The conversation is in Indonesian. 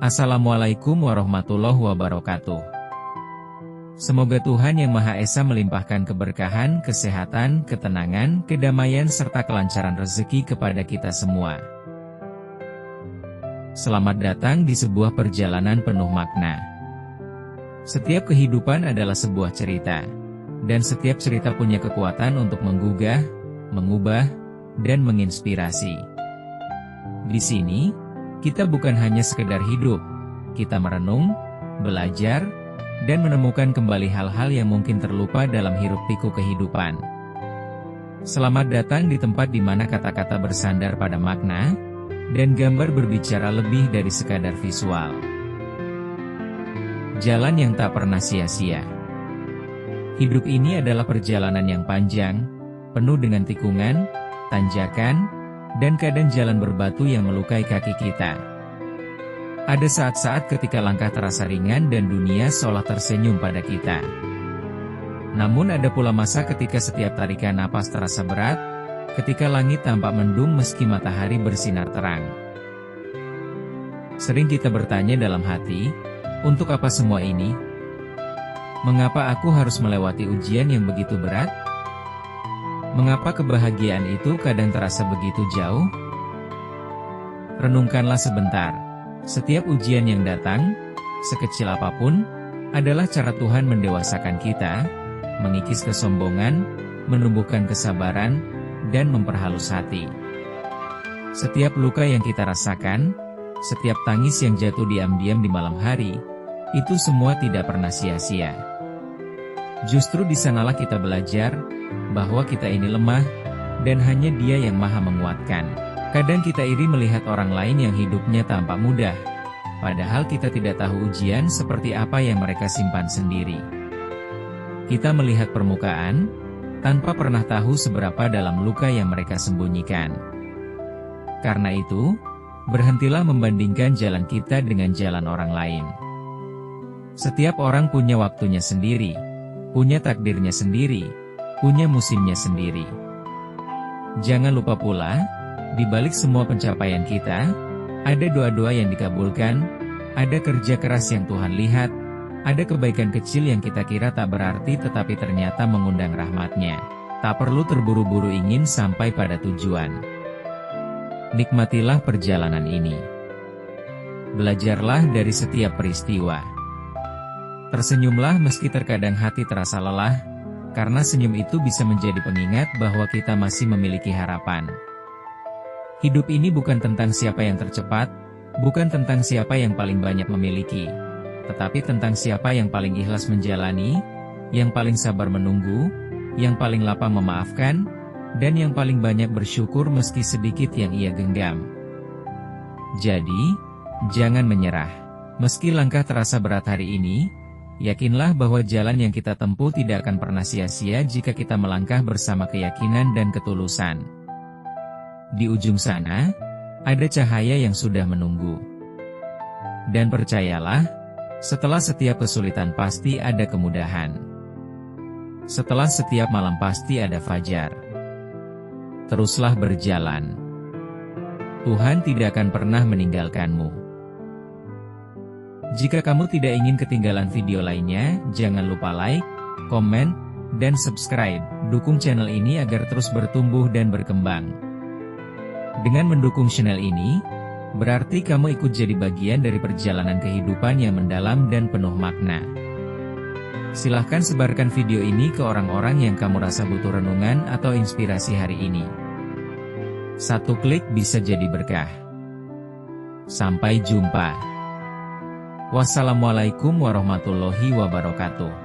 Assalamualaikum warahmatullahi wabarakatuh. Semoga Tuhan Yang Maha Esa melimpahkan keberkahan, kesehatan, ketenangan, kedamaian serta kelancaran rezeki kepada kita semua. Selamat datang di sebuah perjalanan penuh makna. Setiap kehidupan adalah sebuah cerita, dan setiap cerita punya kekuatan untuk menggugah, mengubah, dan menginspirasi. Di sini, kita bukan hanya sekedar hidup, kita merenung, belajar, dan menemukan kembali hal-hal yang mungkin terlupa dalam hiruk-pikuk kehidupan. Selamat datang di tempat di mana kata-kata bersandar pada makna, dan gambar berbicara lebih dari sekadar visual. Jalan yang tak pernah sia-sia. Hidup ini adalah perjalanan yang panjang, penuh dengan tikungan, tanjakan, dan kadang jalan berbatu yang melukai kaki kita. Ada saat-saat ketika langkah terasa ringan dan dunia seolah tersenyum pada kita. Namun ada pula masa ketika setiap tarikan napas terasa berat, ketika langit tampak mendung meski matahari bersinar terang. Sering kita bertanya dalam hati, untuk apa semua ini? Mengapa aku harus melewati ujian yang begitu berat? Mengapa kebahagiaan itu kadang terasa begitu jauh? Renungkanlah sebentar. Setiap ujian yang datang, sekecil apapun, adalah cara Tuhan mendewasakan kita, mengikis kesombongan, menumbuhkan kesabaran, dan memperhalus hati. Setiap luka yang kita rasakan, setiap tangis yang jatuh diam-diam di malam hari, itu semua tidak pernah sia-sia. Justru di sanalah kita belajar bahwa kita ini lemah, dan hanya Dia yang maha menguatkan. Kadang kita iri melihat orang lain yang hidupnya tampak mudah, padahal kita tidak tahu ujian seperti apa yang mereka simpan sendiri. Kita melihat permukaan, tanpa pernah tahu seberapa dalam luka yang mereka sembunyikan. Karena itu, berhentilah membandingkan jalan kita dengan jalan orang lain. Setiap orang punya waktunya sendiri, punya takdirnya sendiri, punya musimnya sendiri. Jangan lupa pula, di balik semua pencapaian kita, ada doa-doa yang dikabulkan, ada kerja keras yang Tuhan lihat, ada kebaikan kecil yang kita kira tak berarti tetapi ternyata mengundang rahmat-Nya. Tak perlu terburu-buru ingin sampai pada tujuan. Nikmatilah perjalanan ini. Belajarlah dari setiap peristiwa. Tersenyumlah meski terkadang hati terasa lelah, karena senyum itu bisa menjadi pengingat bahwa kita masih memiliki harapan. Hidup ini bukan tentang siapa yang tercepat, bukan tentang siapa yang paling banyak memiliki, tetapi tentang siapa yang paling ikhlas menjalani, yang paling sabar menunggu, yang paling lapang memaafkan, dan yang paling banyak bersyukur meski sedikit yang ia genggam. Jadi, jangan menyerah. Meski langkah terasa berat hari ini, yakinlah bahwa jalan yang kita tempuh tidak akan pernah sia-sia jika kita melangkah bersama keyakinan dan ketulusan. Di ujung sana, ada cahaya yang sudah menunggu. Dan percayalah, setelah setiap kesulitan pasti ada kemudahan. Setelah setiap malam pasti ada fajar. Teruslah berjalan. Tuhan tidak akan pernah meninggalkanmu. Jika kamu tidak ingin ketinggalan video lainnya, jangan lupa like, komen, dan subscribe. Dukung channel ini agar terus bertumbuh dan berkembang. Dengan mendukung channel ini, berarti kamu ikut jadi bagian dari perjalanan kehidupan yang mendalam dan penuh makna. Silahkan sebarkan video ini ke orang-orang yang kamu rasa butuh renungan atau inspirasi hari ini. Satu klik bisa jadi berkah. Sampai jumpa. Wassalamualaikum warahmatullahi wabarakatuh.